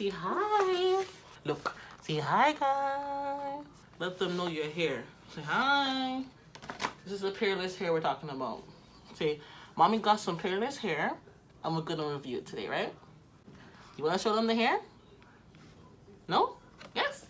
Say hi. Look. Say hi, guys. Let them know you're here. Say hi. This is the Peerless hair we're talking about. Say, mommy got some Peerless hair, and we're gonna review it today, right? You wanna show them the hair? No? Yes?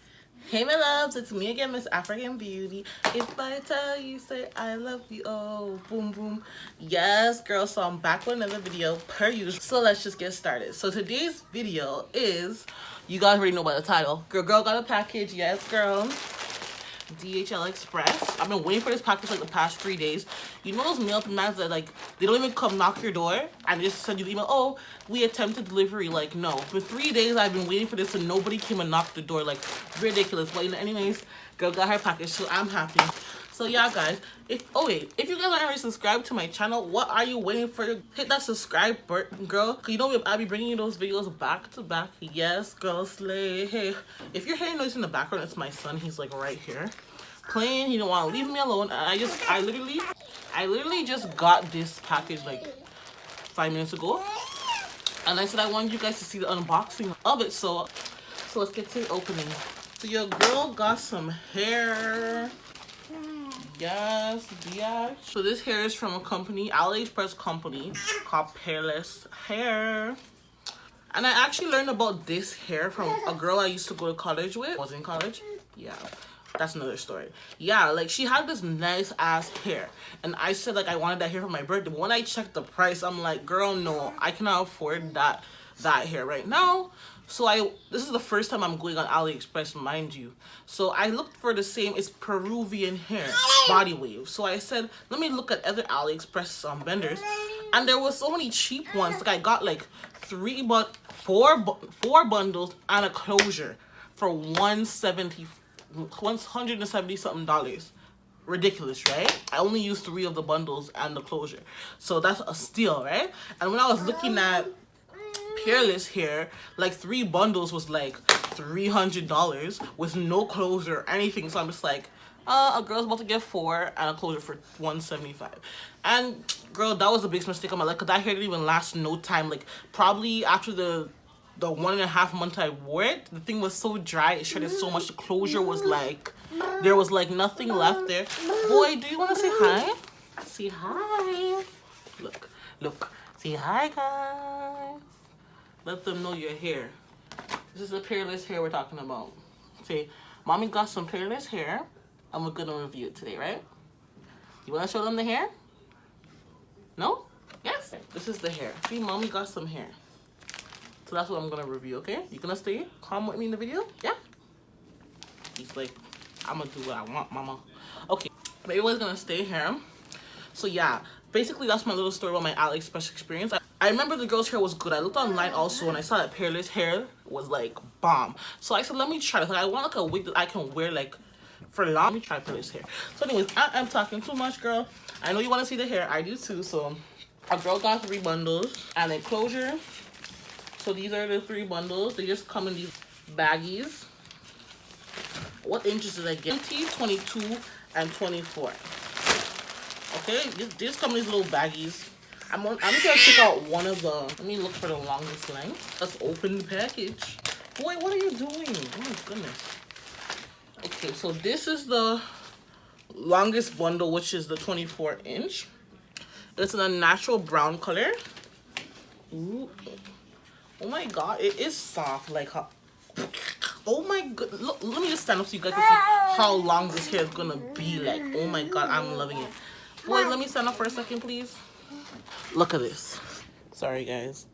Hey my loves, it's me again, Miss African Beauty. If I tell you, say I love you, oh, boom, boom. Yes, girl, so I'm back with another video per usual. So let's just get started. So today's video is, you guys already know by the title. Girl got a package, yes, girl. DHL Express. I've been waiting for this package like the past 3 days. You know those mailmen that like they don't even come knock your door and just send you the email, oh, we attempted delivery. Like, no, for 3 days I've been waiting for this and nobody came and knocked the door. Like, ridiculous. But anyways, girl got her package, so I'm happy. So yeah, guys, if you guys aren't already subscribed to my channel, what are you waiting for? Hit that subscribe button, girl, because you know I'll be bringing you those videos back to back. Yes, girl, slay. Hey, if you're hearing noise in the background, it's my son. He's like right here playing. He don't want to leave me alone. I literally just got this package like 5 minutes ago, and I said I wanted you guys to see the unboxing of it. So let's get to the opening. So your girl got some hair. Yes, yeah. So this hair is from a company, AliExpress company called Peerless hair. And I actually learned about this hair from a girl I used to go to college with. I was in college. Yeah, that's another story. Yeah, like she had this nice ass hair. And I said like I wanted that hair for my birthday. But when I checked the price, I'm like, girl, no, I cannot afford that hair right now. So this is the first time I'm going on AliExpress, mind you. So I looked for the same, it's Peruvian hair, body wave. So I said, let me look at other AliExpress vendors. And there was so many cheap ones. Like I got like four bundles and a closure for $170 something. Ridiculous, right? I only used 3 of the bundles and the closure. So that's a steal, right? And when I was looking at Peerless hair, like 3 bundles was like $300 with no closure or anything. So I'm just like, a girl's about to get 4 and a closure for $175. And girl, that was the biggest mistake of my life, because that hair didn't even last no time. Like probably after the 1.5 months I wore it, the thing was so dry, it shredded so much. The closure was like, there was like nothing left there. Boy, do you want to say hi? Say hi. Look. Say hi, guys. Let them know you're here. This is the Peerless hair we're talking about. Say, mommy got some Peerless hair, and we're gonna review it today, right? You wanna show them the hair? No? Yes? This is the hair. See, mommy got some hair. So that's what I'm gonna review, okay? You gonna stay calm with me in the video? Yeah? He's like, I'm gonna do what I want, mama. Okay, but everyone's gonna stay here. So yeah, basically that's my little story about my AliExpress experience. I remember the girl's hair was good. I looked online also and I saw that Peerless hair was like bomb. So I said, let me try this. Like, I want like a wig that I can wear like for long. Let me try Peerless hair. So anyways, I'm talking too much, girl. I know you want to see the hair. I do too. So a girl got 3 bundles and a closure. So these are the 3 bundles. They just come in these baggies. What inches did I get? 20, 22, and 24. Okay, these come in these little baggies. I'm gonna check out one of the, let me look for the longest length. Let's open the package. Boy, what are you doing? Oh my goodness. Okay, so this is the longest bundle, which is the 24-inch. It's in a natural brown color. Ooh. Oh my god, it is soft. Like, oh my god. Look, let me just stand up so you guys can see how long this hair is gonna be. Like, oh my god, I'm loving it. Boy, let me stand up for a second, please. Look at this. Sorry, guys.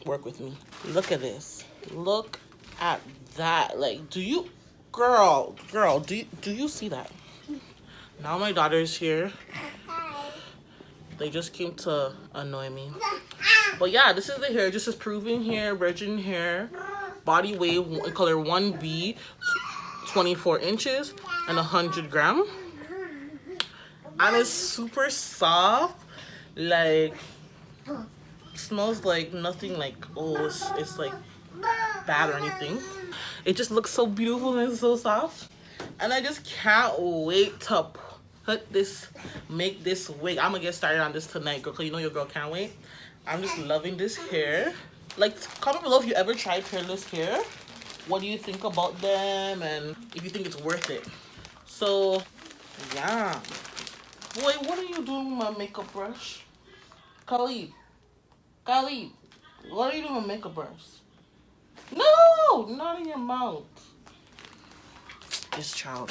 Work with me. Look at this. Look at that. Like, do you... Girl, do you see that? Now my daughter's here. They just came to annoy me. But yeah, this is the hair. This is Peruvian hair, virgin hair, body wave, color 1B, 24 inches, and 100 gram. And it's super soft. Like, smells like nothing like, oh, it's like bad or anything. It just looks so beautiful and so soft. And I just can't wait to make this wig. I'm gonna get started on this tonight, girl, because you know your girl can't wait. I'm just loving this hair. Like, comment below if you ever tried Peerless hair. What do you think about them, and if you think it's worth it. So, yeah. Boy, what are you doing with my makeup brush? Khalid. Khalid, what are you doing with makeup brush? No, not in your mouth. This child.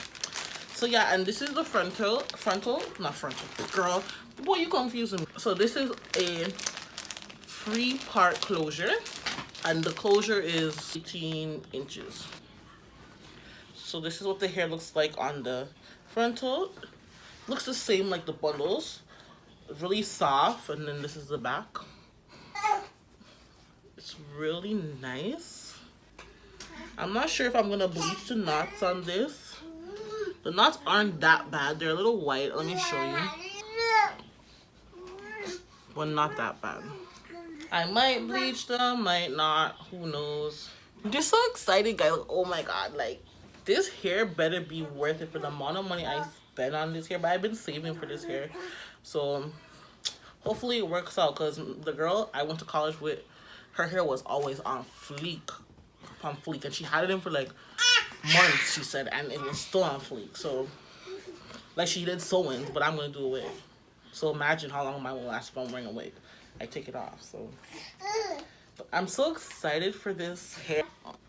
So yeah, and this is the not frontal, girl. Boy, you confusing me. So this is a 3-part closure, and the closure is 18 inches. So this is what the hair looks like on the frontal. Looks the same like the bundles. Really soft, and then this is the back. It's really nice. I'm not sure if I'm gonna bleach the knots on this. The knots aren't that bad. They're a little white. Let me show you. But not that bad. I might bleach them, might not. Who knows? I'm just so excited, guys. Oh my god, like, this hair better be worth it for the amount of money I spent on this hair. But I've been saving for this hair, so hopefully it works out. Because the girl I went to college with, her hair was always on fleek, and she had it in for like months, she said, and it was still on fleek. So, like, she did sew-ins, but I'm gonna do a wig. So imagine how long mine will last if I'm wearing a wig. I take it off. So, but I'm so excited for this hair.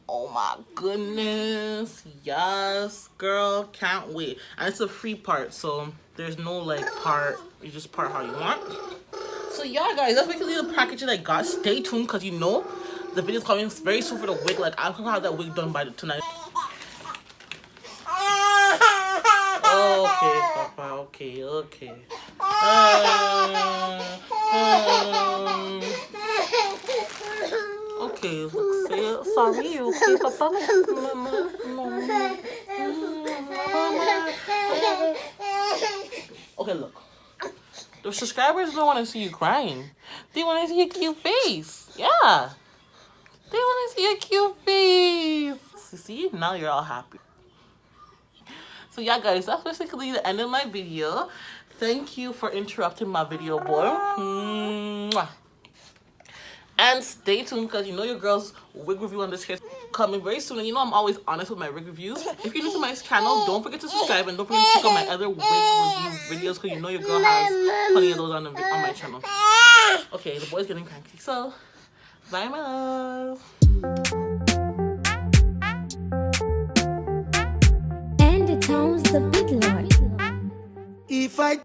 Oh my goodness, yes, girl, can't wait. And it's a free part, so there's no like part. You just part how you want. So yeah, guys, that's basically the package that I got. Stay tuned, because you know the video's coming very soon for the wig. Like, I'll have that wig done by tonight. Okay, Papa. Okay. Okay, say sorry. Okay, Papa. Okay, look. The subscribers don't want to see you crying. They want to see a cute face. Yeah. They want to see a cute face. See? Now you're all happy. So yeah, guys, that's basically the end of my video. Thank you for interrupting my video, boy. Mwah. And stay tuned, because you know your girl's wig review on this hair coming very soon. And you know I'm always honest with my wig reviews. If you're new to my channel, don't forget to subscribe, and don't forget to check out my other wig review videos, because you know your girl has plenty of those on my channel. Okay, the boy's getting cranky. So, bye, my love. And it owns the big lord. If I